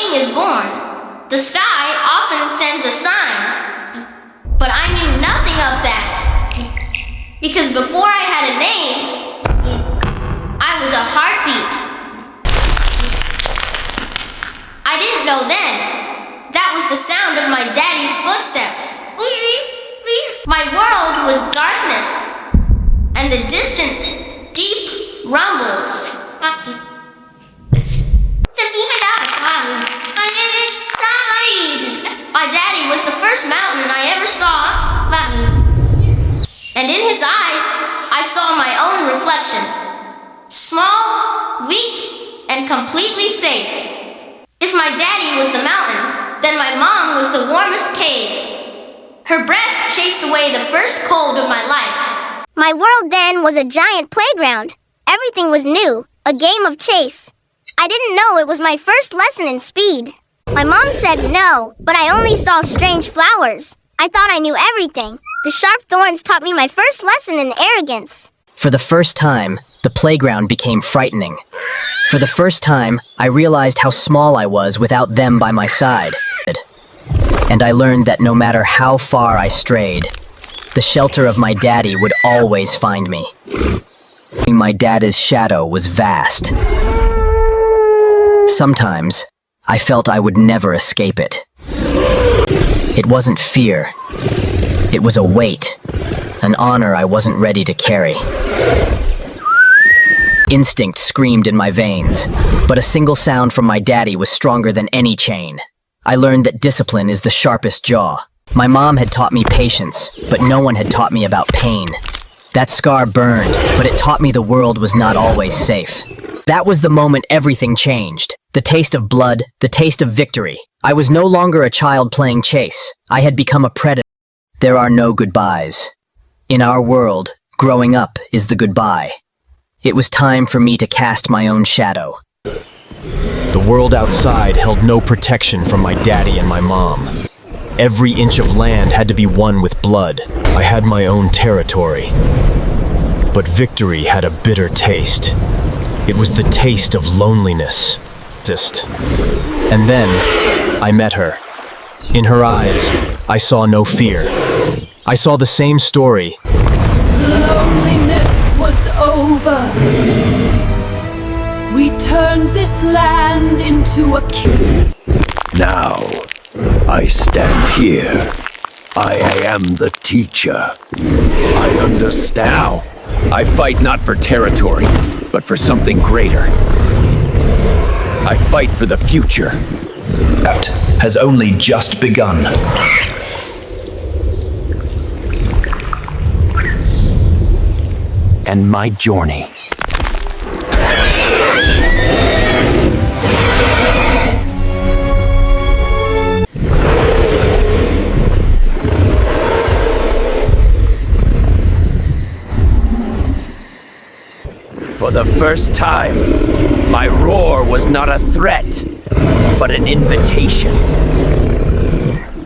king is born, the sky often sends a sign. But I knew nothing of that. Because before I had a name, I was a heartbeat. I didn't know then. That was the sound of my daddy's footsteps. My world was darkness and the distant, deep rumbles. My daddy was the first mountain I ever saw, and in his eyes I saw my own reflection. Small, weak, and completely safe. If my daddy was the mountain, then my mom was the warmest cave. Her breath chased away the first cold of my life. My world then was a giant playground. Everything was new, a game of chase. I didn't know it was my first lesson in speed. My mom said no, but I only saw strange flowers. I thought I knew everything. The sharp thorns taught me my first lesson in arrogance. For the first time, the playground became frightening. For the first time, I realized how small I was without them by my side. And I learned that no matter how far I strayed, the shelter of my daddy would always find me. My daddy's shadow was vast. Sometimes, I felt I would never escape it. It wasn't fear. It was a weight, an honor I wasn't ready to carry. Instinct screamed in my veins, but a single sound from my daddy was stronger than any chain. I learned that discipline is the sharpest jaw. My mom had taught me patience, but no one had taught me about pain. That scar burned, but it taught me the world was not always safe. That was the moment everything changed. The taste of blood, the taste of victory. I was no longer a child playing chase. I had become a predator. There are no goodbyes. In our world, growing up is the goodbye. It was time for me to cast my own shadow. The world outside held no protection from my daddy and my mom. Every inch of land had to be won with blood. I had my own territory. But victory had a bitter taste. It was the taste of loneliness. And then, I met her. In her eyes, I saw no fear. I saw the same story. Loneliness was over. We turned this land into a king. Now, I stand here. I am the teacher. I understand. Now, I fight not for territory, but for something greater. I fight for the future. That has only just begun. And my journey. For the first time, my roar was not a threat, but an invitation.